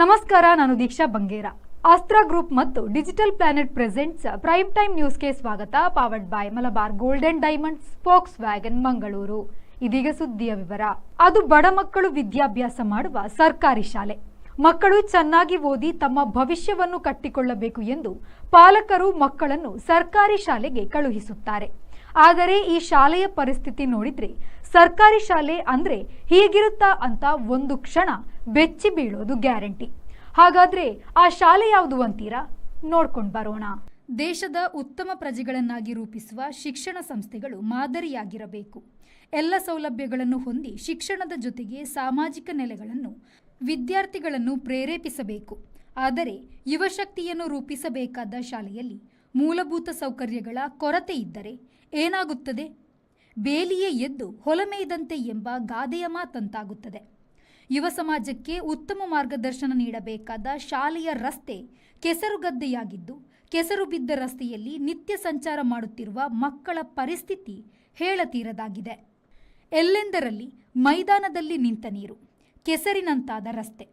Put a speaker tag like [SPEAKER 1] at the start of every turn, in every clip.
[SPEAKER 1] ನಮಸ್ಕಾರ, ನಾನು ದೀಕ್ಷಾ ಬಂಗೇರ. ಆಸ್ತ್ರಾ ಗ್ರೂಪ್ ಮತ್ತು digital planet presents prime time ನ್ಯೂಸ್ಗೆ ಸ್ವಾಗತ. Powered by Malabar golden diamonds, forks wagon Mangaluru. ಇದೀಗ ಸುದ್ದಿಯ ವಿವರ. ಅದು ಬಡ ಮಕ್ಕಳು ವಿದ್ಯಾಭ್ಯಾಸ ಮಾಡುವ ಸರ್ಕಾರಿ ಶಾಲೆ. ಮಕ್ಕಳು ಚೆನ್ನಾಗಿ ಓದಿ ತಮ್ಮ ಭವಿಷ್ಯವನ್ನು ಕಟ್ಟಿಕೊಳ್ಳಬೇಕು ಎಂದು ಪಾಲಕರು ಮಕ್ಕಳನ್ನು ಸರ್ಕಾರಿ ಶಾಲೆಗೆ ಕಳುಹಿಸುತ್ತಾರೆ. ಆದರೆ ಈ ಶಾಲೆಯ ಪರಿಸ್ಥಿತಿ ನೋಡಿದ್ರೆ ಸರ್ಕಾರಿ ಶಾಲೆ ಅಂದ್ರೆ ಹೀಗಿರುತ್ತಾ ಅಂತ ಒಂದು ಕ್ಷಣ ಬೆಚ್ಚಿ ಬೀಳೋದು ಗ್ಯಾರಂಟಿ. ಹಾಗಾದ್ರೆ ಆ ಶಾಲೆ ಯಾವುದು ಅಂತೀರಾ? ನೋಡ್ಕೊಂಡು ಬರೋಣ. ದೇಶದ ಉತ್ತಮ ಪ್ರಜೆಗಳನ್ನಾಗಿ ರೂಪಿಸುವ ಶಿಕ್ಷಣ ಸಂಸ್ಥೆಗಳು ಮಾದರಿಯಾಗಿರಬೇಕು. ಎಲ್ಲ ಸೌಲಭ್ಯಗಳನ್ನು ಹೊಂದಿ ಶಿಕ್ಷಣದ ಜೊತೆಗೆ ಸಾಮಾಜಿಕ ನೆಲೆಗಳನ್ನು ವಿದ್ಯಾರ್ಥಿಗಳನ್ನು ಪ್ರೇರೇಪಿಸಬೇಕು. ಆದರೆ ಯುವಶಕ್ತಿಯನ್ನು ರೂಪಿಸಬೇಕಾದ ಶಾಲೆಯಲ್ಲಿ ಮೂಲಭೂತ ಸೌಕರ್ಯಗಳ ಕೊರತೆ ಇದ್ದರೆ ಏನಾಗುತ್ತದೆ? ಬೇಲಿಯೇ ಎದ್ದು ಹೊಲಮೇಯ್ದಂತೆ ಎಂಬ ಗಾದೆಯ ಮಾತಂತಾಗುತ್ತದೆ. ಯುವ ಸಮಾಜಕ್ಕೆ ಉತ್ತಮ ಮಾರ್ಗದರ್ಶನ ನೀಡಬೇಕಾದ ಶಾಲೆಯ ರಸ್ತೆ ಕೆಸರುಗದ್ದೆಯಾಗಿದ್ದು, ಕೆಸರು ಬಿದ್ದ ರಸ್ತೆಯಲ್ಲಿ ನಿತ್ಯ ಸಂಚಾರ ಮಾಡುತ್ತಿರುವ ಮಕ್ಕಳ ಪರಿಸ್ಥಿತಿ ಹೇಳತೀರದಾಗಿದೆ. ಎಲ್ಲೆಂದರಲ್ಲಿ ಮೈದಾನದಲ್ಲಿ ನಿಂತ ನೀರು, ಕೆಸರಿನಂತಾದ ರಸ್ತೆ.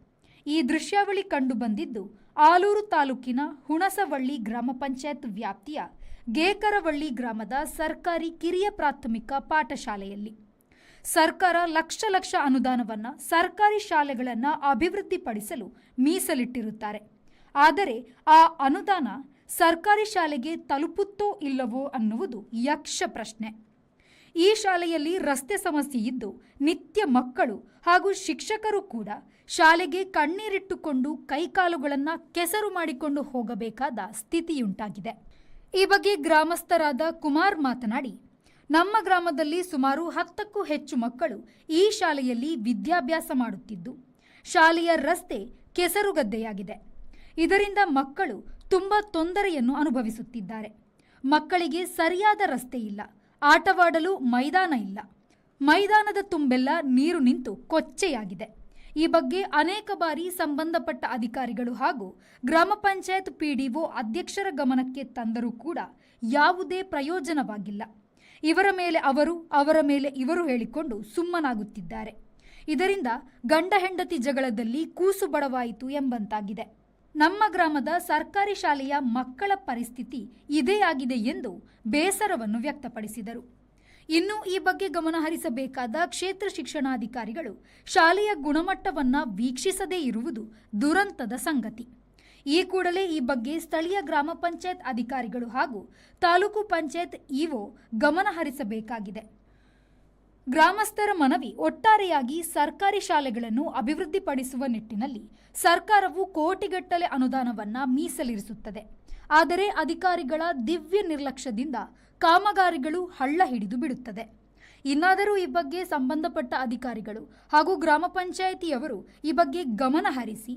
[SPEAKER 1] ಈ ದೃಶ್ಯಾವಳಿ ಕಂಡು ಬಂದಿದ್ದು ಆಲೂರು ತಾಲೂಕಿನ ಹುಣಸವಳ್ಳಿ ಗ್ರಾಮ ಪಂಚಾಯತ್ ವ್ಯಾಪ್ತಿಯ ಗೇಕರವಳ್ಳಿ ಗ್ರಾಮದ ಸರ್ಕಾರಿ ಕಿರಿಯ ಪ್ರಾಥಮಿಕ ಪಾಠಶಾಲೆಯಲ್ಲಿ. ಸರ್ಕಾರ ಲಕ್ಷ ಅನುದಾನವನ್ನು ಸರ್ಕಾರಿ ಶಾಲೆಗಳನ್ನು ಅಭಿವೃದ್ಧಿಪಡಿಸಲು ಮೀಸಲಿಟ್ಟಿರುತ್ತಾರೆ. ಆದರೆ ಆ ಅನುದಾನ ಸರ್ಕಾರಿ ಶಾಲೆಗೆ ತಲುಪುತ್ತೋ ಇಲ್ಲವೋ ಅನ್ನುವುದು ಯಕ್ಷ ಪ್ರಶ್ನೆ. ಈ ಶಾಲೆಯಲ್ಲಿ ರಸ್ತೆ ಸಮಸ್ಯೆ ಇದ್ದು ನಿತ್ಯ ಮಕ್ಕಳು ಹಾಗೂ ಶಿಕ್ಷಕರು ಕೂಡ ಶಾಲೆಗೆ ಕಣ್ಣೀರಿಟ್ಟುಕೊಂಡು ಕೈಕಾಲುಗಳನ್ನು ಕೆಸರು ಮಾಡಿಕೊಂಡು ಹೋಗಬೇಕಾದ ಸ್ಥಿತಿಯುಂಟಾಗಿದೆ. ಈ ಬಗ್ಗೆ ಗ್ರಾಮಸ್ಥರಾದ ಕುಮಾರ್ ಮಾತನಾಡಿ, ನಮ್ಮ ಗ್ರಾಮದಲ್ಲಿ ಸುಮಾರು 10ಕ್ಕೂ ಹೆಚ್ಚು ಮಕ್ಕಳು ಈ ಶಾಲೆಯಲ್ಲಿ ವಿದ್ಯಾಭ್ಯಾಸ ಮಾಡುತ್ತಿದ್ದು, ಶಾಲೆಯ ರಸ್ತೆ ಕೆಸರುಗದ್ದೆಯಾಗಿದೆ. ಇದರಿಂದ ಮಕ್ಕಳು ತುಂಬ ತೊಂದರೆಯನ್ನು ಅನುಭವಿಸುತ್ತಿದ್ದಾರೆ. ಮಕ್ಕಳಿಗೆ ಸರಿಯಾದ ರಸ್ತೆ ಇಲ್ಲ, ಆಟವಾಡಲು ಮೈದಾನ ಇಲ್ಲ, ಮೈದಾನದ ತುಂಬೆಲ್ಲ ನೀರು ನಿಂತು ಕೊಚ್ಚೆಯಾಗಿದೆ. ಈ ಬಗ್ಗೆ ಅನೇಕ ಬಾರಿ ಸಂಬಂಧಪಟ್ಟ ಅಧಿಕಾರಿಗಳು ಹಾಗೂ ಗ್ರಾಮ ಪಂಚಾಯತ್ ಪಿಡಿಒ ಅಧ್ಯಕ್ಷರ ಗಮನಕ್ಕೆ ತಂದರೂ ಕೂಡ ಯಾವುದೇ ಪ್ರಯೋಜನವಾಗಿಲ್ಲ. ಇವರ ಮೇಲೆ ಅವರು, ಅವರ ಮೇಲೆ ಇವರು ಹೇಳಿಕೊಂಡು ಸುಮ್ಮನಾಗುತ್ತಿದ್ದಾರೆ. ಇದರಿಂದ ಗಂಡ ಹೆಂಡತಿ ಜಗಳದಲ್ಲಿ ಕೂಸು ಬಡವಾಯಿತು ಎಂಬಂತಾಗಿದೆ. ನಮ್ಮ ಗ್ರಾಮದ ಸರ್ಕಾರಿ ಶಾಲೆಯ ಮಕ್ಕಳ ಪರಿಸ್ಥಿತಿ ಇದೇ ಆಗಿದೆ ಎಂದು ಬೇಸರವನ್ನು ವ್ಯಕ್ತಪಡಿಸಿದರು. ಇನ್ನು ಈ ಬಗ್ಗೆ ಗಮನ ಹರಿಸಬೇಕಾದ ಕ್ಷೇತ್ರ ಶಿಕ್ಷಣಾಧಿಕಾರಿಗಳು ಶಾಲೆಯ ಗುಣಮಟ್ಟವನ್ನು ವೀಕ್ಷಿಸದೇ ಇರುವುದು ದುರಂತದ ಸಂಗತಿ. ಈ ಕೂಡಲೇ ಈ ಬಗ್ಗೆ ಸ್ಥಳೀಯ ಗ್ರಾಮ ಪಂಚಾಯತ್ ಅಧಿಕಾರಿಗಳು ಹಾಗೂ ತಾಲೂಕು ಪಂಚಾಯತ್ ಇಒ ಗಮನ ಹರಿಸಬೇಕಾಗಿದೆ. ಗ್ರಾಮಸ್ಥರ ಮನವಿ, ಒಟ್ಟಾರೆಯಾಗಿ ಸರ್ಕಾರಿ ಶಾಲೆಗಳನ್ನು ಅಭಿವೃದ್ಧಿಪಡಿಸುವ ನಿಟ್ಟಿನಲ್ಲಿ ಸರ್ಕಾರವು ಕೋಟಿಗಟ್ಟಲೆ ಅನುದಾನವನ್ನು ಮೀಸಲಿರಿಸುತ್ತದೆ. ಆದರೆ ಅಧಿಕಾರಿಗಳ ದಿವ್ಯ ನಿರ್ಲಕ್ಷ್ಯದಿಂದ ಕಾಮಗಾರಿಗಳು ಹಳ್ಳ ಹಿಡಿದು ಬಿಡುತ್ತದೆ. ಇನ್ನಾದರೂ ಈ ಬಗ್ಗೆ ಸಂಬಂಧಪಟ್ಟ ಅಧಿಕಾರಿಗಳು ಹಾಗೂ ಗ್ರಾಮ ಪಂಚಾಯಿತಿಯವರು ಈ ಬಗ್ಗೆ ಗಮನ ಹರಿಸಿ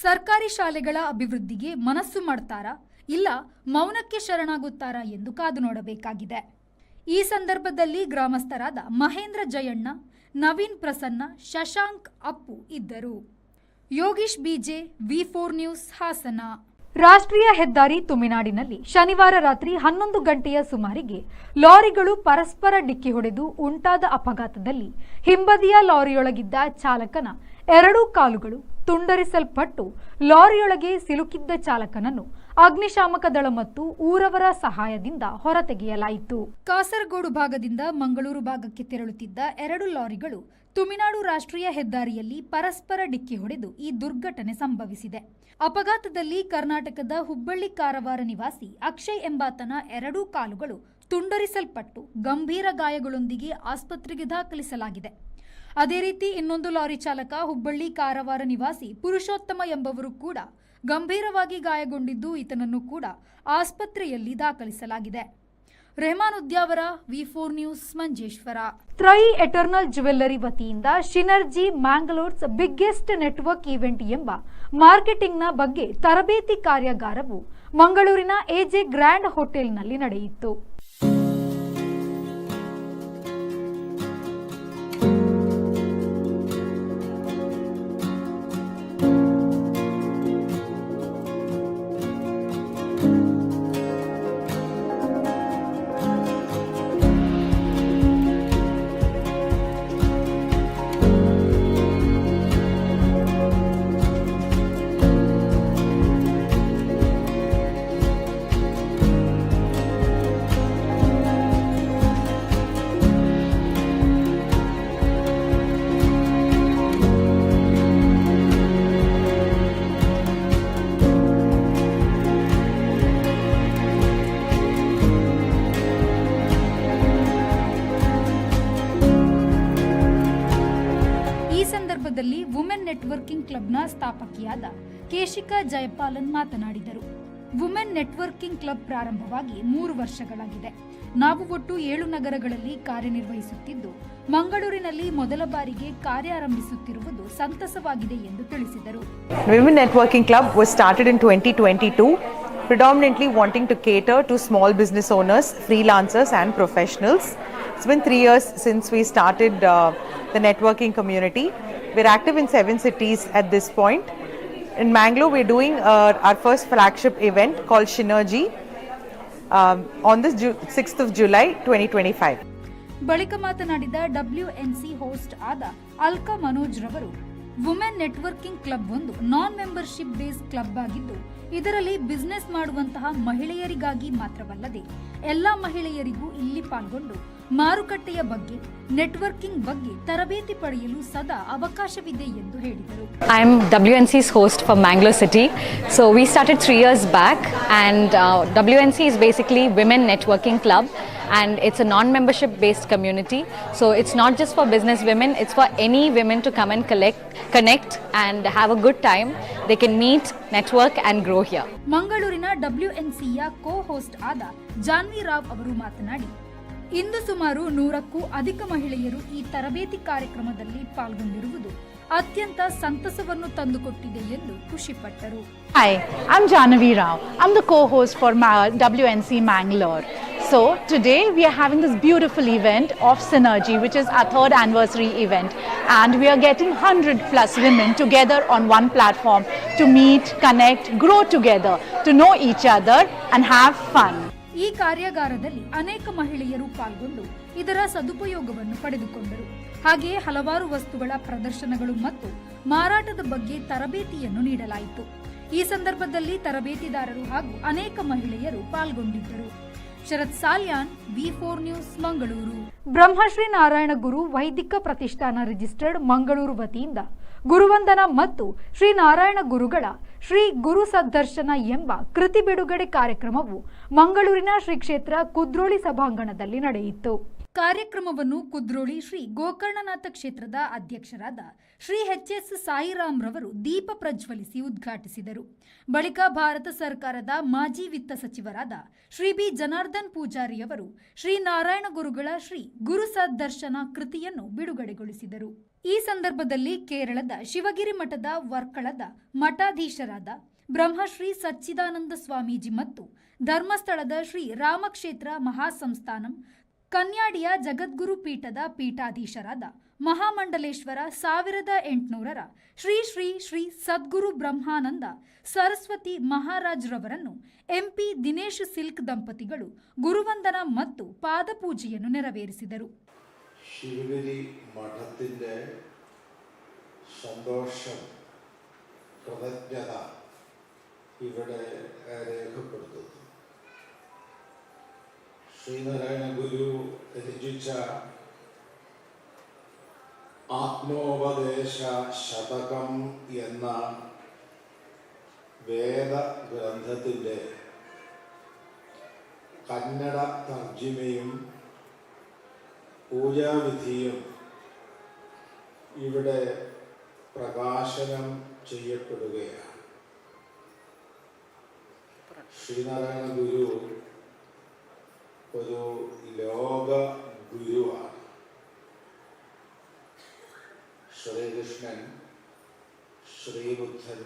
[SPEAKER 1] ಸರ್ಕಾರಿ ಶಾಲೆಗಳ ಅಭಿವೃದ್ಧಿಗೆ ಮನಸ್ಸು ಮಾಡ್ತಾರಾ, ಇಲ್ಲ ಮೌನಕ್ಕೆ ಶರಣಾಗುತ್ತಾರಾ ಎಂದು ಕಾದು ನೋಡಬೇಕಾಗಿದೆ. ಈ ಸಂದರ್ಭದಲ್ಲಿ ಗ್ರಾಮಸ್ಥರಾದ ಮಹೇಂದ್ರ ಜಯಣ್ಣ, ನವೀನ್ ಪ್ರಸನ್ನ, ಶಶಾಂಕ್ ಅಪ್ಪು ಇದ್ದರು. ಯೋಗೀಶ್ ಬಿಜೆ, ವಿ4 ನ್ಯೂಸ್, ಹಾಸನ. ರಾಷ್ಟ್ರೀಯ ಹೆದ್ದಾರಿ ತುಮಿನಾಡಿನಲ್ಲಿ ಶನಿವಾರ ರಾತ್ರಿ 11 ಗಂಟೆಯ ಸುಮಾರಿಗೆ ಲಾರಿಗಳು ಪರಸ್ಪರ ಡಿಕ್ಕಿ ಹೊಡೆದು ಉಂಟಾದ ಅಪಘಾತದಲ್ಲಿ ಹಿಂಬದಿಯ ಲಾರಿಯೊಳಗಿದ್ದ ಚಾಲಕನ 2 ಕಾಲುಗಳು ತುಂಡರಿಸಲ್ಪಟ್ಟು ಲಾರಿಯೊಳಗೆ ಸಿಲುಕಿದ್ದ ಚಾಲಕನನ್ನು ಅಗ್ನಿಶಾಮಕ ದಳ ಮತ್ತು ಊರವರ ಸಹಾಯದಿಂದ ಹೊರತೆಗೆಯಲಾಯಿತು. ಕಾಸರಗೋಡು ಭಾಗದಿಂದ ಮಂಗಳೂರು ಭಾಗಕ್ಕೆ ತೆರಳುತ್ತಿದ್ದ 2 ಲಾರಿಗಳು ತುಮಿನಾಡು ರಾಷ್ಟ್ರೀಯ ಹೆದ್ದಾರಿಯಲ್ಲಿ ಪರಸ್ಪರ ಡಿಕ್ಕಿ ಹೊಡೆದು ಈ ದುರ್ಘಟನೆ ಸಂಭವಿಸಿದೆ. ಅಪಘಾತದಲ್ಲಿ ಕರ್ನಾಟಕದ ಹುಬ್ಬಳ್ಳಿ ಕಾರವಾರ ನಿವಾಸಿ ಅಕ್ಷಯ್ ಎಂಬಾತನ 2 ಕಾಲುಗಳು ತುಂಡರಿಸಲ್ಪಟ್ಟು ಗಂಭೀರ ಗಾಯಗಳೊಂದಿಗೆ ಆಸ್ಪತ್ರೆಗೆ ದಾಖಲಿಸಲಾಗಿದೆ. ಅದೇ ರೀತಿ ಇನ್ನೊಂದು ಲಾರಿ ಚಾಲಕ ಹುಬ್ಬಳ್ಳಿ ಕಾರವಾರ ನಿವಾಸಿ ಪುರುಷೋತ್ತಮ ಎಂಬವರು ಕೂಡ ಗಂಭೀರವಾಗಿ ಗಾಯಗೊಂಡಿದ್ದು ಈತನನ್ನು ಕೂಡ ಆಸ್ಪತ್ರೆಯಲ್ಲಿ ದಾಖಲಿಸಲಾಗಿದೆ. ರೆಹಮಾನ್ ಉದ್ಯಾವರ, ವಿ4 ನ್ಯೂಸ್, ಮಂಜೇಶ್ವರ. ತ್ರೈ ಎಟರ್ನಲ್ ಜ್ಯುವೆಲ್ಲರಿ ವತಿಯಿಂದ synergy Mangalore's biggest network event ಎಂಬ ಮಾರ್ಕೆಟಿಂಗ್ನ ಬಗ್ಗೆ ತರಬೇತಿ ಕಾರ್ಯಾಗಾರವು ಮಂಗಳೂರಿನ ಎಜೆ ಗ್ರ್ಯಾಂಡ್ ಹೋಟೆಲ್ನಲ್ಲಿ ನಡೆಯಿತು. ಈ ಸಂದರ್ಭದಲ್ಲಿ ವುಮೆನ್ ನೆಟ್ವರ್ಕಿಂಗ್ ಕ್ಲಬ್ನ ಸ್ಥಾಪಕಿಯಾದ ಕೇಶಿಕಾ ಜಯಪಾಲನ್ ಮಾತನಾಡಿದರು. ವುಮೆನ್ ನೆಟ್ವರ್ಕಿಂಗ್ ಕ್ಲಬ್ ಪ್ರಾರಂಭವಾಗಿ 3 ವರ್ಷಗಳಾಗಿದೆ. ನಾವು ಒಟ್ಟು 7 ನಗರಗಳಲ್ಲಿ ಕಾರ್ಯನಿರ್ವಹಿಸುತ್ತಿದ್ದು, ಮಂಗಳೂರಿನಲ್ಲಿ ಮೊದಲ ಬಾರಿಗೆ ಕಾರ್ಯಾರಂಭಿಸುತ್ತಿರುವುದು ಸಂತಸವಾಗಿದೆ ಎಂದು ತಿಳಿಸಿದರು.
[SPEAKER 2] Women Networking Club was started in 2022, predominantly wanting to cater to small business owners, freelancers and professionals. It's been 3 years since we started the networking community. We're active in 7 cities at this point. In Mangalore, we're doing our first flagship event called Synergy on this 6th of July 2025.
[SPEAKER 1] ಬಳಿಕ ಮಾತನಾಡಿದ WNC host ಆದ ಅಲ್ಕಾ ಮನೋಜ್ ರವರು, women networking club ಒಂದು ನಾನ್ membership based club ಆಗಿದ್ದು, ಇದರಲ್ಲಿ business ಮಾಡುವಂತಹ ಮಹಿಳೆಯರಿಗಾಗಿ ಮಾತ್ರವಲ್ಲದೆ ಎಲ್ಲ ಮಹಿಳೆಯರಿಗೂ ಇಲ್ಲಿ ಪಾಲ್ಗೊಂಡು ಮಾರುಕಟ್ಟೆಯ ಬಗ್ಗೆ, ನೆಟ್ವರ್ಕಿಂಗ್ ಬಗ್ಗೆ ತರಬೇತಿ ಪಡೆಯಲು ಸದಾ ಅವಕಾಶವಿದೆ ಎಂದು ಹೇಳಿದರು.
[SPEAKER 3] I am WNC's host for Mangalore City. So we started 3 years back, and WNC is basically Women Networking Club, and it's a non-membership based community. So it's not just for business women, it's for any women to come and connect and have a good time. They can meet, network and grow here.
[SPEAKER 1] ಮಂಗಳೂರಿನ WNCಯ ಕೋ-ಹೋಸ್ಟ್ ಆದ ಜಾನ್ವಿ ರಾವ್ ಅವರು ಮಾತನಾಡಿ, ಇಂದು ಸುಮಾರು 100ಕ್ಕೂ ಅಧಿಕ ಮಹಿಳೆಯರು ಈ ತರಬೇತಿ ಕಾರ್ಯಕ್ರಮದಲ್ಲಿ ಪಾಲ್ಗೊಂಡಿರುವುದು ಅತ್ಯಂತ ಸಂತಸವನ್ನು ತಂದುಕೊಟ್ಟಿದೆ ಎಂದು ಖುಷಿಪಟ್ಟರು.
[SPEAKER 4] Hi, I'm Janvi Rao. I'm the co-host for WNC Mangalore. So today we are having this beautiful event of Synergy, which is our 3rd anniversary event, and we are getting 100+ women together on one platform to meet, connect, grow together, to know each other and have fun.
[SPEAKER 1] ಈ ಕಾರ್ಯಾಗಾರದಲ್ಲಿ ಅನೇಕ ಮಹಿಳೆಯರು ಪಾಲ್ಗೊಂಡು ಇದರ ಸದುಪಯೋಗವನ್ನು ಪಡೆದುಕೊಂಡರು. ಹಾಗೆಯೇ ಹಲವಾರು ವಸ್ತುಗಳ ಪ್ರದರ್ಶನಗಳು ಮತ್ತು ಮಾರಾಟದ ಬಗ್ಗೆ ತರಬೇತಿಯನ್ನು ನೀಡಲಾಯಿತು. ಈ ಸಂದರ್ಭದಲ್ಲಿ ತರಬೇತಿದಾರರು ಹಾಗೂ ಅನೇಕ ಮಹಿಳೆಯರು ಪಾಲ್ಗೊಂಡಿದ್ದರು. ಶರತ್ ಸಾಲ್ಯಾನ್, V4 ನ್ಯೂಸ್, ಮಂಗಳೂರು. ಬ್ರಹ್ಮಶ್ರೀ ನಾರಾಯಣ ಗುರು ವೈದಿಕ ಪ್ರತಿಷ್ಠಾನ ರಿಜಿಸ್ಟರ್ಡ್ ಮಂಗಳೂರು ವತಿಯಿಂದ ಗುರುವಂದನ ಮತ್ತು ಶ್ರೀ ನಾರಾಯಣ ಗುರುಗಳ ಶ್ರೀ ಗುರು ಸದ್ದರ್ಶನ ಎಂಬ ಕೃತಿ ಬಿಡುಗಡೆ ಕಾರ್ಯಕ್ರಮವು ಮಂಗಳೂರಿನ ಶ್ರೀ ಕ್ಷೇತ್ರ ಕುದ್ರೋಳಿ ಸಭಾಂಗಣದಲ್ಲಿ ನಡೆಯಿತು. ಕಾರ್ಯಕ್ರಮವನ್ನು ಕುದ್ರೋಳಿ ಶ್ರೀ ಗೋಕರ್ಣನಾಥ ಕ್ಷೇತ್ರದ ಅಧ್ಯಕ್ಷರಾದ ಶ್ರೀ HS ಸಾಯಿರಾಮ್ ರವರು ದೀಪ ಪ್ರಜ್ವಲಿಸಿ ಉದ್ಘಾಟಿಸಿದರು. ಬಳಿಕ ಭಾರತ ಸರ್ಕಾರದ ಮಾಜಿ ವಿತ್ತ ಸಚಿವರಾದ ಶ್ರೀ B ಜನಾರ್ದನ್ ಪೂಜಾರಿಯವರು ಶ್ರೀ ನಾರಾಯಣ ಗುರುಗಳ ಶ್ರೀ ಗುರು ಸದ್ದರ್ಶನ ಕೃತಿಯನ್ನು ಬಿಡುಗಡೆಗೊಳಿಸಿದರು. ಈ ಸಂದರ್ಭದಲ್ಲಿ ಕೇರಳದ ಶಿವಗಿರಿ ಮಠದ ವರ್ಕಳದ ಮಠಾಧೀಶರಾದ ಬ್ರಹ್ಮಶ್ರೀ ಸಚ್ಚಿದಾನಂದ ಸ್ವಾಮೀಜಿ ಮತ್ತು ಧರ್ಮಸ್ಥಳದ ಶ್ರೀ ರಾಮಕ್ಷೇತ್ರ ಮಹಾಸಂಸ್ಥಾನಂ ಕನ್ಯಾಡಿಯ ಜಗದ್ಗುರು ಪೀಠದ ಪೀಠಾಧೀಶರಾದ ಮಹಾಮಂಡಲೇಶ್ವರ 1800ರ ಶ್ರೀ ಶ್ರೀ ಶ್ರೀ ಸದ್ಗುರು ಬ್ರಹ್ಮಾನಂದ ಸರಸ್ವತಿ ಮಹಾರಾಜ್ ರವರನ್ನು MP ದಿನೇಶ್ ಸಿಲ್ಕ್ ದಂಪತಿಗಳು ಗುರುವಂದನ ಮತ್ತು ಪಾದಪೂಜೆಯನ್ನು ನೆರವೇರಿಸಿದರು.
[SPEAKER 5] ശിവഗിരി മഠത്തിൻ്റെ സന്തോഷം, കൃതജ്ഞത ഇവിടെ രേഖപ്പെടുത്തുന്നു. ശ്രീനാരായണ ഗുരു രചിച്ച ആത്മോപദേശ ശതകം എന്ന വേദഗ്രന്ഥത്തിൻ്റെ കന്നഡ തർജിമയും പൂജാവിധിയും ഇവിടെ പ്രകാശനം ചെയ്യപ്പെടുകയാണ്. ശ്രീനാരായണ ഗുരു ഒരു ലോക ഗുരുവാണ്. ശ്രീകൃഷ്ണൻ, ശ്രീബുദ്ധൻ,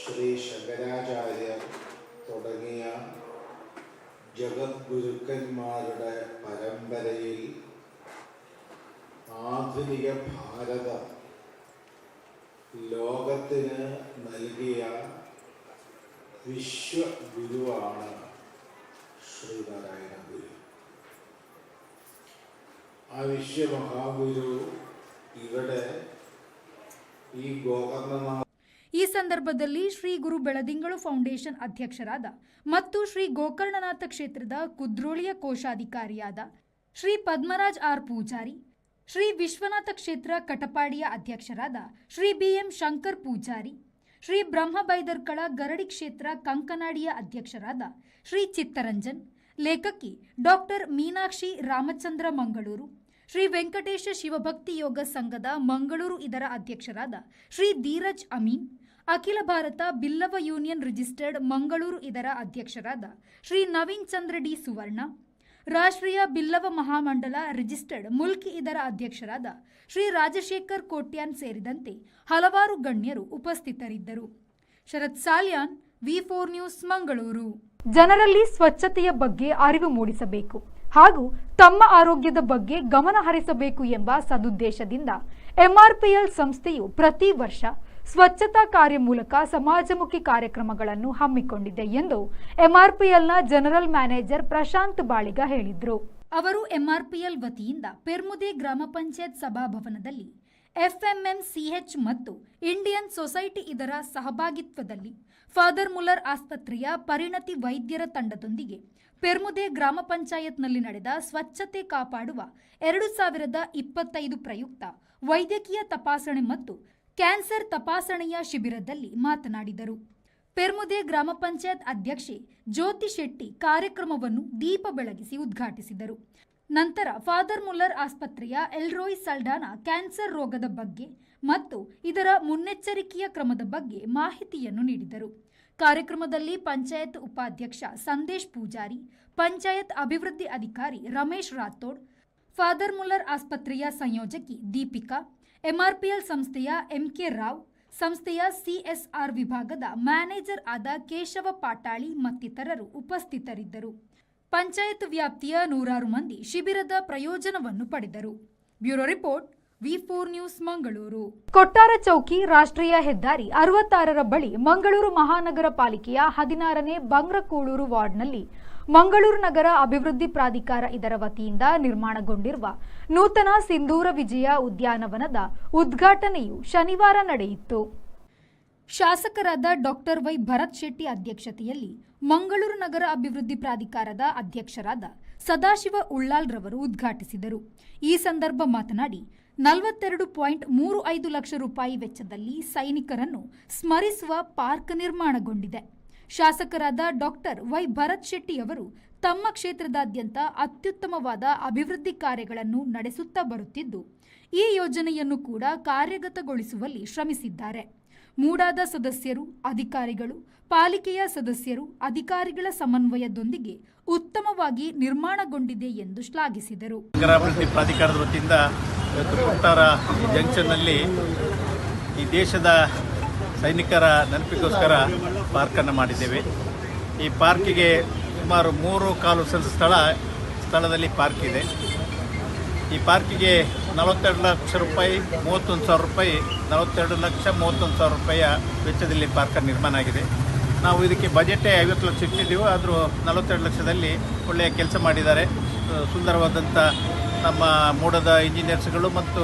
[SPEAKER 5] ശ്രീ ശങ്കരാചാര്യർ തുടങ്ങിയ ജഗദ്ഗുരുക്കന്മാരുടെ പരമ്പരയിൽ ആധുനിക ഭാരതം ലോകത്തിന് നൽകിയ വിശ്വഗുരുവാണ് ശ്രീനാരായണ ഗുരു. ആ വിശ്വമഹാഗുരു ഇവിടെ ಈ ಗೋಕರ್ಣನಾಥ.
[SPEAKER 1] ಈ ಸಂದರ್ಭದಲ್ಲಿ ಶ್ರೀ ಗುರು ಬೆಳದಿಂಗಳು ಫೌಂಡೇಶನ್ ಅಧ್ಯಕ್ಷರಾದ ಮತ್ತು ಶ್ರೀ ಗೋಕರ್ಣನಾಥ ಕ್ಷೇತ್ರದ ಕುದ್ರೋಳಿಯ ಕೋಶಾಧಿಕಾರಿಯಾದ ಶ್ರೀ ಪದ್ಮರಾಜ್ R ಪೂಜಾರಿ, ಶ್ರೀ ವಿಶ್ವನಾಥ ಕ್ಷೇತ್ರ ಕಟಪಾಡಿಯ ಅಧ್ಯಕ್ಷರಾದ ಶ್ರೀ BM ಶಂಕರ್ ಪೂಜಾರಿ, ಶ್ರೀ ಬ್ರಹ್ಮ ಬೈದರ್ಕಳ ಗರಡಿ ಕ್ಷೇತ್ರ ಕಂಕನಾಡಿಯ ಅಧ್ಯಕ್ಷರಾದ ಶ್ರೀ ಚಿತ್ತರಂಜನ್, ಲೇಖಕಿ ಡಾಕ್ಟರ್ ಮೀನಾಕ್ಷಿ ರಾಮಚಂದ್ರ ಮಂಗಳೂರು, ಶ್ರೀ ವೆಂಕಟೇಶ ಶಿವಭಕ್ತಿ ಯೋಗ ಸಂಘದ ಮಂಗಳೂರು ಇದರ ಅಧ್ಯಕ್ಷರಾದ ಶ್ರೀ ಧೀರಜ್ ಅಮೀನ್, ಅಖಿಲ ಭಾರತ ಬಿಲ್ಲವ ಯೂನಿಯನ್ ರಿಜಿಸ್ಟರ್ಡ್ ಮಂಗಳೂರು ಇದರ ಅಧ್ಯಕ್ಷರಾದ ಶ್ರೀ ನವೀನ್ ಚಂದ್ರ ಡಿ ಸುವರ್ಣ, ರಾಷ್ಟ್ರೀಯ ಬಿಲ್ಲವ ಮಹಾಮಂಡಲ ರಿಜಿಸ್ಟರ್ಡ್ ಮುಲ್ಕಿ ಇದರ ಅಧ್ಯಕ್ಷರಾದ ಶ್ರೀ ರಾಜಶೇಖರ್ ಕೋಟ್ಯಾನ್ ಸೇರಿದಂತೆ ಹಲವಾರು ಗಣ್ಯರು ಉಪಸ್ಥಿತರಿದ್ದರು. ಶರತ್ ಸಾಲ್ಯಾನ್, ವಿ4 ನ್ಯೂಸ್, ಮಂಗಳೂರು. ಜನರಲ್ಲಿ ಸ್ವಚ್ಛತೆಯ ಬಗ್ಗೆ ಅರಿವು ಮೂಡಿಸಬೇಕು ಹಾಗೂ ತಮ್ಮ ಆರೋಗ್ಯದ ಬಗ್ಗೆ ಗಮನ ಹರಿಸಬೇಕು ಎಂಬ ಸದುದ್ದೇಶದಿಂದ ಎಂಆರ್ಪಿಎಲ್ ಸಂಸ್ಥೆಯು ಪ್ರತಿ ವರ್ಷ ಸ್ವಚ್ಛತಾ ಕಾರ್ಯ ಮೂಲಕ ಸಮಾಜಮುಖಿ ಕಾರ್ಯಕ್ರಮಗಳನ್ನು ಹಮ್ಮಿಕೊಂಡಿದೆ ಎಂದು ಎಂಆರ್ಪಿಎಲ್ನ ಜನರಲ್ ಮ್ಯಾನೇಜರ್ ಪ್ರಶಾಂತ್ ಬಾಳಿಗ ಹೇಳಿದರು. ಅವರು ಎಂಆರ್ಪಿಎಲ್ ವತಿಯಿಂದ ಪೆರ್ಮುದೆ ಗ್ರಾಮ ಪಂಚಾಯತ್ ಸಭಾಭವನದಲ್ಲಿ FMMCH ಮತ್ತು ಇಂಡಿಯನ್ ಸೊಸೈಟಿ ಇದರ ಸಹಭಾಗಿತ್ವದಲ್ಲಿ ಫಾದರ್ ಮುಲ್ಲರ್ ಆಸ್ಪತ್ರೆಯ ಪರಿಣತಿ ವೈದ್ಯರ ತಂಡದೊಂದಿಗೆ ಪೆರ್ಮುದೆ ಗ್ರಾಮ ಪಂಚಾಯತ್ನಲ್ಲಿ ನಡೆದ ಸ್ವಚ್ಛತೆ ಕಾಪಾಡುವ 2025 ಪ್ರಯುಕ್ತ ವೈದ್ಯಕೀಯ ತಪಾಸಣೆ ಮತ್ತು ಕ್ಯಾನ್ಸರ್ ತಪಾಸಣೆಯ ಶಿಬಿರದಲ್ಲಿ ಮಾತನಾಡಿದರು. ಪೆರ್ಮುದೆ ಗ್ರಾಮ ಪಂಚಾಯತ್ ಅಧ್ಯಕ್ಷೆ ಜ್ಯೋತಿ ಶೆಟ್ಟಿ ಕಾರ್ಯಕ್ರಮವನ್ನು ದೀಪ ಬೆಳಗಿಸಿ ಉದ್ಘಾಟಿಸಿದರು. ನಂತರ ಫಾದರ್ ಮುಲ್ಲರ್ ಆಸ್ಪತ್ರೆಯ ಎಲ್ರೋಯ್ ಸಲ್ಡಾನಾ ಕ್ಯಾನ್ಸರ್ ರೋಗದ ಬಗ್ಗೆ ಮತ್ತು ಇದರ ಮುನ್ನೆಚ್ಚರಿಕೆಯ ಕ್ರಮದ ಬಗ್ಗೆ ಮಾಹಿತಿಯನ್ನು ನೀಡಿದರು. ಕಾರ್ಯಕ್ರಮದಲ್ಲಿ ಪಂಚಾಯತ್ ಉಪಾಧ್ಯಕ್ಷ ಸಂದೇಶ್ ಪೂಜಾರಿ, ಪಂಚಾಯತ್ ಅಭಿವೃದ್ಧಿ ಅಧಿಕಾರಿ ರಮೇಶ್ ರಾಥೋಡ್, ಫಾದರ್ ಮುಲ್ಲರ್ ಆಸ್ಪತ್ರೆಯ ಸಂಯೋಜಕಿ ದೀಪಿಕಾ, ಎಂಆರ್ಪಿಎಲ್ ಸಂಸ್ಥೆಯ MK ರಾವ್, ಸಂಸ್ಥೆಯ CSR ವಿಭಾಗದ ಮ್ಯಾನೇಜರ್ ಆದ ಕೇಶವ ಪಾಟಾಳಿ ಮತ್ತಿತರರು ಉಪಸ್ಥಿತರಿದ್ದರು. ಪಂಚಾಯತ್ ವ್ಯಾಪ್ತಿಯ 100 ಮಂದಿ ಶಿಬಿರದ ಪ್ರಯೋಜನವನ್ನು ಪಡೆದರು. ಬ್ಯೂರೋ ರಿಪೋರ್ಟ್, ವಿ4 ನ್ಯೂಸ್, ಮಂಗಳೂರು. ಕೊಟ್ಟಾರ ಚೌಕಿ ರಾಷ್ಟ್ರೀಯ ಹೆದ್ದಾರಿ 66ರ ಬಳಿ ಮಂಗಳೂರು ಮಹಾನಗರ ಪಾಲಿಕೆಯ 16ನೇ ಬಂಗ್ರಕೂಳೂರು ವಾರ್ಡ್ನಲ್ಲಿ ಮಂಗಳೂರು ನಗರ ಅಭಿವೃದ್ಧಿ ಪ್ರಾಧಿಕಾರ ಇದರ ವತಿಯಿಂದ ನಿರ್ಮಾಣಗೊಂಡಿರುವ ನೂತನ ಸಿಂಧೂರ ವಿಜಯ ಉದ್ಯಾನವನದ ಉದ್ಘಾಟನೆಯು ಶನಿವಾರ ನಡೆಯಿತು. ಶಾಸಕರಾದ ಡಾಕ್ಟರ್ ವೈ ಭರತ್ ಶೆಟ್ಟಿ ಅಧ್ಯಕ್ಷತೆಯಲ್ಲಿ ಮಂಗಳೂರು ನಗರ ಅಭಿವೃದ್ಧಿ ಪ್ರಾಧಿಕಾರದ ಅಧ್ಯಕ್ಷರಾದ ಸದಾಶಿವ ಉಳ್ಳಾಲ್ ರವರು ಉದ್ಘಾಟಿಸಿದರು. ಈ ಸಂದರ್ಭ ಮಾತನಾಡಿ 42.35 ಲಕ್ಷ ರೂಪಾಯಿ ವೆಚ್ಚದಲ್ಲಿ ಸೈನಿಕರನ್ನು ಸ್ಮರಿಸುವ ಪಾರ್ಕ್ ನಿರ್ಮಾಣಗೊಂಡಿದೆ. ಶಾಸಕರಾದ ಡಾಕ್ಟರ್ ವೈ ಭರತ್ ಶೆಟ್ಟಿ ಅವರು ತಮ್ಮ ಕ್ಷೇತ್ರದಾದ್ಯಂತ ಅತ್ಯುತ್ತಮವಾದ ಅಭಿವೃದ್ಧಿ ಕಾರ್ಯಗಳನ್ನು ನಡೆಸುತ್ತಾ ಬರುತ್ತಿದ್ದು, ಈ ಯೋಜನೆಯನ್ನು ಕೂಡ ಕಾರ್ಯಗತಗೊಳಿಸುವಲ್ಲಿ ಶ್ರಮಿಸಿದ್ದಾರೆ. ಮೂಡಾದ ಸದಸ್ಯರು, ಅಧಿಕಾರಿಗಳು, ಪಾಲಿಕೆಯ ಸದಸ್ಯರು, ಅಧಿಕಾರಿಗಳ ಸಮನ್ವಯದೊಂದಿಗೆ ಉತ್ತಮವಾಗಿ ನಿರ್ಮಾಣಗೊಂಡಿದೆ ಎಂದು ಶ್ಲಾಘಿಸಿದರು.
[SPEAKER 6] ನಗರಾಭಿವೃದ್ಧಿ ಪ್ರಾಧಿಕಾರದ ವತಿಯಿಂದ ಇವತ್ತು ಕೊಟ್ಟಾರ ಜಂಕ್ಷನ್ನಲ್ಲಿ ಈ ದೇಶದ ಸೈನಿಕರ ನೆನಪಿಗೋಸ್ಕರ ಪಾರ್ಕನ್ನು ಮಾಡಿದ್ದೇವೆ. ಈ ಪಾರ್ಕಿಗೆ ಸುಮಾರು 3.25 ಸೆಂಟ್ಸ್ ಸ್ಥಳದಲ್ಲಿ ಪಾರ್ಕ್ ಇದೆ. ಈ ಪಾರ್ಕಿಗೆ 42 ಲಕ್ಷ ರೂಪಾಯಿ 31,000 ರೂಪಾಯಿ 42 ಲಕ್ಷ 31,000 ರೂಪಾಯಿಯ ವೆಚ್ಚದಲ್ಲಿ ಪಾರ್ಕ್ ನಿರ್ಮಾಣ ಆಗಿದೆ. ನಾವು ಇದಕ್ಕೆ ಬಜೆಟೇ 50 ಲಕ್ಷ ಇಟ್ಟಿದ್ದೀವಿ, ಆದರೂ 42 ಲಕ್ಷದಲ್ಲಿ ಒಳ್ಳೆಯ ಕೆಲಸ ಮಾಡಿದ್ದಾರೆ. ಸುಂದರವಾದಂಥ ನಮ್ಮ ಮೂಡದ ಇಂಜಿನಿಯರ್ಸ್ಗಳು ಮತ್ತು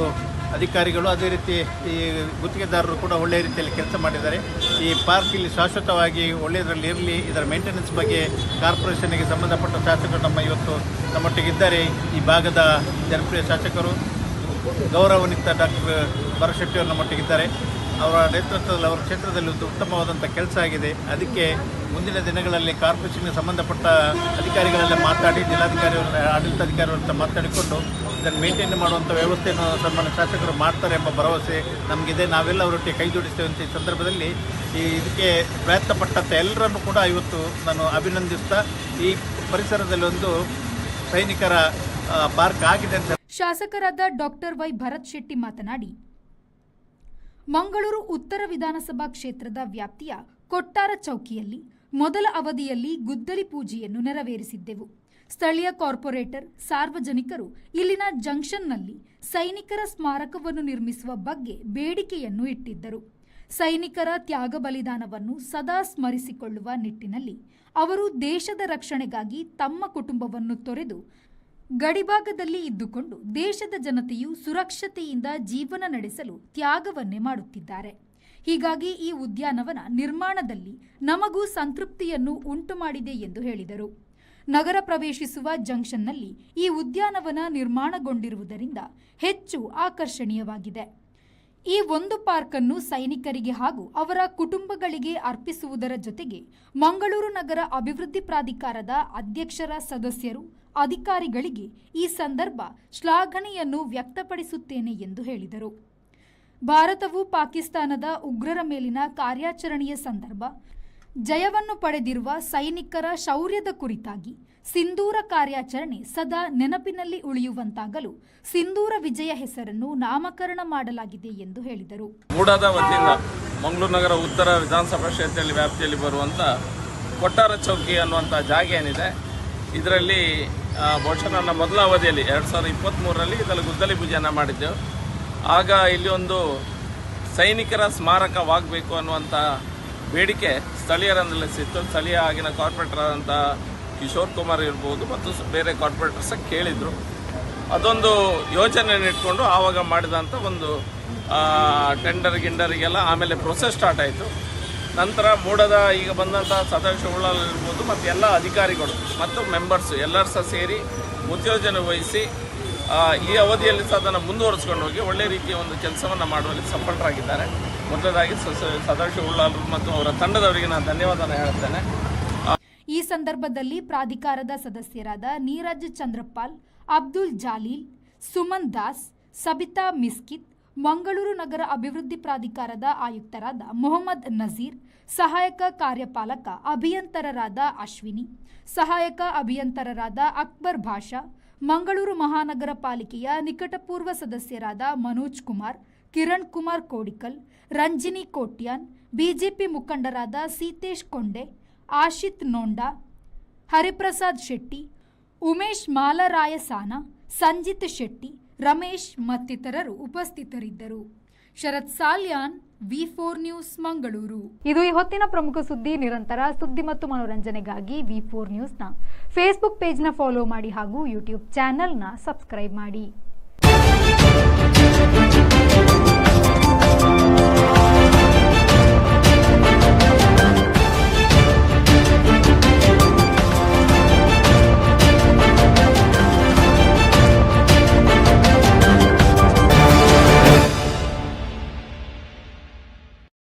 [SPEAKER 6] ಅಧಿಕಾರಿಗಳು, ಅದೇ ರೀತಿ ಈ ಗುತ್ತಿಗೆದಾರರು ಕೂಡ ಒಳ್ಳೆಯ ರೀತಿಯಲ್ಲಿ ಕೆಲಸ ಮಾಡಿದ್ದಾರೆ. ಈ ಪಾರ್ಕ್ ಇಲ್ಲಿ ಶಾಶ್ವತವಾಗಿ ಒಳ್ಳೆಯದರಲ್ಲಿ ಇರಲಿ, ಇದರ ಮೇಂಟೆನೆನ್ಸ್ ಬಗ್ಗೆ ಕಾರ್ಪೊರೇಷನ್ಗೆ ಸಂಬಂಧಪಟ್ಟ ಶಾಸಕರು ಇವತ್ತು ನಮ್ಮೊಟ್ಟಿಗಿದ್ದಾರೆ. ಈ ಭಾಗದ ಜನಪ್ರಿಯ ಶಾಸಕರು ಗೌರವಾನ್ವಿತ ಡಾಕ್ಟರ್ ಭರತ್ ಶೆಟ್ಟಿ ಅವರು ನಮ್ಮೊಟ್ಟಿಗಿದ್ದಾರೆ. ಅವರ ನೇತೃತ್ವದಲ್ಲಿ ಅವರ ಕ್ಷೇತ್ರದಲ್ಲಿ ಒಂದು ಉತ್ತಮವಾದಂಥ ಕೆಲಸ ಆಗಿದೆ. ಅದಕ್ಕೆ ಮುಂದಿನ ದಿನಗಳಲ್ಲಿ ಕಾರ್ಪೊರೇಷನ್ಗೆ ಸಂಬಂಧಪಟ್ಟ ಅಧಿಕಾರಿಗಳೆಲ್ಲ ಮಾತಾಡಿ, ಜಿಲ್ಲಾಧಿಕಾರಿಗಳ ಆಡಳಿತಾಧಿಕಾರಿಗಳ ಹತ್ರ ಮಾತಾಡಿಕೊಂಡು ಇದನ್ನು ಮೇಂಟೈನ್ ಮಾಡುವಂಥ ವ್ಯವಸ್ಥೆಯನ್ನು ಸನ್ಮಾನ್ಯ ಶಾಸಕರು ಮಾಡ್ತಾರೆ ಎಂಬ ಭರವಸೆ ನಮಗಿದೆ. ನಾವೆಲ್ಲ ಅವರೊಟ್ಟಿಗೆ ಕೈ ಜೋಡಿಸ್ತೇವೆ ಅಂತ ಈ ಸಂದರ್ಭದಲ್ಲಿ ಇದಕ್ಕೆ ಪ್ರಯತ್ನಪಟ್ಟಂಥ ಎಲ್ಲರನ್ನು ಕೂಡ ಇವತ್ತು ನಾನು ಅಭಿನಂದಿಸ್ತಾ, ಈ ಪರಿಸರದಲ್ಲಿ ಒಂದು ಸೈನಿಕರ ಪಾರ್ಕ್ ಆಗಿದೆ ಅಂತ.
[SPEAKER 1] ಶಾಸಕರಾದ ಡಾಕ್ಟರ್ ವೈ ಭರತ್ ಶೆಟ್ಟಿ ಮಾತನಾಡಿ, ಮಂಗಳೂರು ಉತ್ತರ ವಿಧಾನಸಭಾ ಕ್ಷೇತ್ರದ ವ್ಯಾಪ್ತಿಯ ಕೊಟ್ಟಾರ ಚೌಕಿಯಲ್ಲಿ ಮೊದಲ ಅವಧಿಯಲ್ಲಿ ಗುದ್ದಲಿ ಪೂಜೆಯನ್ನು ನೆರವೇರಿಸಿದ್ದೆವು. ಸ್ಥಳೀಯ ಕಾರ್ಪೊರೇಟರ್, ಸಾರ್ವಜನಿಕರು ಇಲ್ಲಿನ ಜಂಕ್ಷನ್ನಲ್ಲಿ ಸೈನಿಕರ ಸ್ಮಾರಕವನ್ನು ನಿರ್ಮಿಸುವ ಬಗ್ಗೆ ಬೇಡಿಕೆಯನ್ನು ಇಟ್ಟಿದ್ದರು. ಸೈನಿಕರ ತ್ಯಾಗ ಬಲಿದಾನವನ್ನು ಸದಾ ಸ್ಮರಿಸಿಕೊಳ್ಳುವ ನಿಟ್ಟಿನಲ್ಲಿ ಅವರು ದೇಶದ ರಕ್ಷಣೆಗಾಗಿ ತಮ್ಮ ಕುಟುಂಬವನ್ನು ತೊರೆದು ಗಡಿಭಾಗದಲ್ಲಿ ಇದ್ದುಕೊಂಡು ದೇಶದ ಜನತೆಯು ಸುರಕ್ಷತೆಯಿಂದ ಜೀವನ ನಡೆಸಲು ತ್ಯಾಗವನ್ನೇ ಮಾಡುತ್ತಿದ್ದಾರೆ. ಹೀಗಾಗಿ ಈ ಉದ್ಯಾನವನ ನಿರ್ಮಾಣದಲ್ಲಿ ನಮಗೂ ಸಂತೃಪ್ತಿಯನ್ನು ಉಂಟು ಮಾಡಿದೆ ಎಂದು ಹೇಳಿದರು. ನಗರ ಪ್ರವೇಶಿಸುವ ಜಂಕ್ಷನ್ನಲ್ಲಿ ಈ ಉದ್ಯಾನವನ ನಿರ್ಮಾಣಗೊಂಡಿರುವುದರಿಂದ ಹೆಚ್ಚು ಆಕರ್ಷಣೀಯವಾಗಿದೆ. ಈ ಒಂದು ಪಾರ್ಕ್ ಅನ್ನು ಸೈನಿಕರಿಗೆ ಹಾಗೂ ಅವರ ಕುಟುಂಬಗಳಿಗೆ ಅರ್ಪಿಸುವುದರ ಜೊತೆಗೆ ಮಂಗಳೂರು ನಗರ ಅಭಿವೃದ್ಧಿ ಪ್ರಾಧಿಕಾರದ ಅಧ್ಯಕ್ಷರ ಸದಸ್ಯರು, ಅಧಿಕಾರಿಗಳಿಗೆ ಈ ಸಂದರ್ಭ ಶ್ಲಾಘನೆಯನ್ನು ವ್ಯಕ್ತಪಡಿಸುತ್ತೇನೆ ಎಂದು ಹೇಳಿದರು. ಭಾರತವು ಪಾಕಿಸ್ತಾನದ ಉಗ್ರರ ಮೇಲಿನ ಕಾರ್ಯಾಚರಣೆಯ ಸಂದರ್ಭ ಜಯವನ್ನು ಪಡೆದಿರುವ ಸೈನಿಕರ ಶೌರ್ಯದ ಕುರಿತಾಗಿ ಸಿಂಧೂರ ಕಾರ್ಯಾಚರಣೆ ಸದಾ ನೆನಪಿನಲ್ಲಿ ಉಳಿಯುವಂತಾಗಲು ಸಿಂಧೂರ ವಿಜಯ ಹೆಸರನ್ನು ನಾಮಕರಣ ಮಾಡಲಾಗಿದೆ ಎಂದು ಹೇಳಿದರು.
[SPEAKER 7] ಮೂಡಾದ ವತಿಯಿಂದ ಮಂಗಳೂರು ನಗರ ಉತ್ತರ ವಿಧಾನಸಭಾ ಕ್ಷೇತ್ರದಲ್ಲಿ ವ್ಯಾಪ್ತಿಯಲ್ಲಿ ಬರುವಂಥ ಕೊಟ್ಟಾರ ಚೌಕಿ ಅನ್ನುವಂಥ ಜಾಗ ಏನಿದೆ, ಇದರಲ್ಲಿ ಬಹುಶಃ ನನ್ನ ಮೊದಲ ಅವಧಿಯಲ್ಲಿ 2023ರಲ್ಲಿ ಇದರಲ್ಲಿ ಗುದ್ದಲಿ ಪೂಜೆಯನ್ನು ಮಾಡಿದ್ದೆವು. ಆಗ ಇಲ್ಲಿ ಒಂದು ಸೈನಿಕರ ಸ್ಮಾರಕವಾಗಬೇಕು ಅನ್ನುವಂಥ ಬೇಡಿಕೆ ಸ್ಥಳೀಯರಲ್ಲಿ ಸಿಕ್ತು. ಸ್ಥಳೀಯ ಆಗಿನ ಕಾರ್ಪೊರೇಟರ್ ಆದಂಥ ಕಿಶೋರ್ ಕುಮಾರ್ ಇರ್ಬೋದು ಮತ್ತು ಬೇರೆ ಕಾರ್ಪೊರೇಟರ್ಸ ಕೇಳಿದರು. ಅದೊಂದು ಯೋಜನೆಯನ್ನು ಇಟ್ಕೊಂಡು ಆವಾಗ ಮಾಡಿದಂಥ ಒಂದು ಗಿಂಡರಿಗೆಲ್ಲ ಆಮೇಲೆ ಪ್ರೊಸೆಸ್ ಸ್ಟಾರ್ಟ್ ಆಯಿತು. ನಂತರ ಮೂಡದ ಈಗ ಬಂದಂಥ ಸದಾಶಿವ ಉಳ್ಳಾಲ್ ಇರ್ಬೋದು ಮತ್ತು ಎಲ್ಲ ಅಧಿಕಾರಿಗಳು ಮತ್ತು ಮೆಂಬರ್ಸು ಎಲ್ಲರೂ ಸಹ ಸೇರಿ ಉತ್ತೇಜನ ವಹಿಸಿ ಈ ಅವಧಿಯಲ್ಲಿ ಸಹ ಅದನ್ನು ಮುಂದುವರಿಸ್ಕೊಂಡು ಹೋಗಿ ಒಳ್ಳೆಯ ರೀತಿಯ ಒಂದು ಕೆಲಸವನ್ನು ಮಾಡುವಲ್ಲಿ ಸಫಲರಾಗಿದ್ದಾರೆ. ಮೊದಲದಾಗಿ ಸದಾಶಿವ ಉಳ್ಳಾಲ್ ಮತ್ತು ಅವರ ತಂಡದವರಿಗೆ ನಾನು ಧನ್ಯವಾದನ ಹೇಳುತ್ತೇನೆ.
[SPEAKER 1] ಈ ಸಂದರ್ಭದಲ್ಲಿ ಪ್ರಾಧಿಕಾರದ ಸದಸ್ಯರಾದ ನೀರಜ್ ಚಂದ್ರಪಾಲ್, ಅಬ್ದುಲ್ ಜಾಲೀಲ್, ಸುಮನ್ ದಾಸ್, ಸಬಿತಾ ಮಿಸ್ಕಿತ್, ಮಂಗಳೂರು ನಗರ ಅಭಿವೃದ್ಧಿ ಪ್ರಾಧಿಕಾರದ ಆಯುಕ್ತರಾದ ಮೊಹಮ್ಮದ್ ನಜೀರ್, ಸಹಾಯಕ ಕಾರ್ಯಪಾಲಕ ಅಭಿಯಂತರರಾದ ಅಶ್ವಿನಿ, ಸಹಾಯಕ ಅಭಿಯಂತರರಾದ ಅಕ್ಬರ್ ಭಾಷಾ, ಮಂಗಳೂರು ಮಹಾನಗರ ಪಾಲಿಕೆಯ ನಿಕಟಪೂರ್ವ ಸದಸ್ಯರಾದ ಮನೋಜ್ ಕುಮಾರ್, ಕಿರಣ್ ಕುಮಾರ್ ಕೋಡಿಕಲ್, ರಂಜಿನಿ ಕೋಟ್ಯಾನ್, ಬಿಜೆಪಿ ಮುಖಂಡರಾದ ಸೀತೇಶ್ ಕೊಂಡೆ, ಆಶಿತ್ ನೋಂಡಾ, ಹರಿಪ್ರಸಾದ್ ಶೆಟ್ಟಿ, ಉಮೇಶ್ ಮಾಲರಾಯಸಾನ, ಸಂಜಿತ್ ಶೆಟ್ಟಿ, ರಮೇಶ್ ಮತ್ತಿತರರು ಉಪಸ್ಥಿತರಿದ್ದರು. ಶರತ್ ಸಾಲ್ಯಾನ್, V4 ನ್ಯೂಸ್ ಮಂಗಳೂರು.
[SPEAKER 8] ಇದು ಈ ಹೊತ್ತಿನ ಪ್ರಮುಖ ಸುದ್ದಿ. ನಿರಂತರ ಸುದ್ದಿ ಮತ್ತು ಮನೋರಂಜನೆಗಾಗಿ V4 ನ್ಯೂಸ್ನ ಫೇಸ್ಬುಕ್ ಪೇಜ್ನ ಫಾಲೋ ಮಾಡಿ ಹಾಗೂ ಯೂಟ್ಯೂಬ್ ಚಾನೆಲ್ನ ಸಬ್ಸ್ಕ್ರೈಬ್ ಮಾಡಿ.